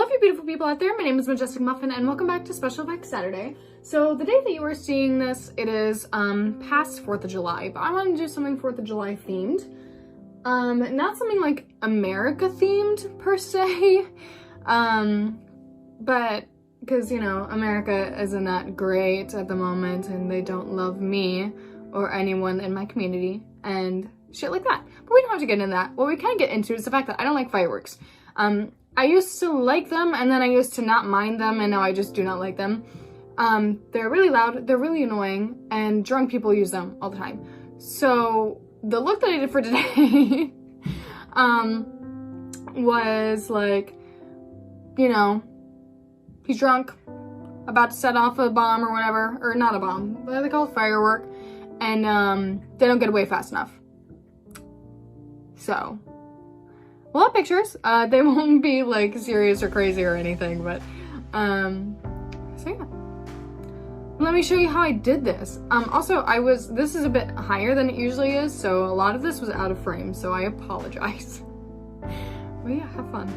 Hello, you beautiful people out there. My name is Majestic Muffin, and welcome back to Special Effects Saturday. So the day that you are seeing this, it is past 4th of July, but I want to do something 4th of July themed. Not something like America themed per se, but because, you know, America isn't that great at the moment, and they don't love me or anyone in my community and shit like that. But we don't have to get into that. What we can get into is the fact that I don't like fireworks. I used to like them, and then I used to not mind them, and now I just do not like them. They're really loud, they're really annoying, and drunk people use them all the time. So the look that I did for today was like, you know, he's drunk, about to set off a bomb or whatever, or not a bomb, what do they call it? Firework, and they don't get away fast enough. So we'll have pictures. They won't be like serious or crazy or anything, but so yeah. Let me show you how I did this. Also, this is a bit higher than it usually is, so a lot of this was out of frame, so I apologize. But yeah, have fun.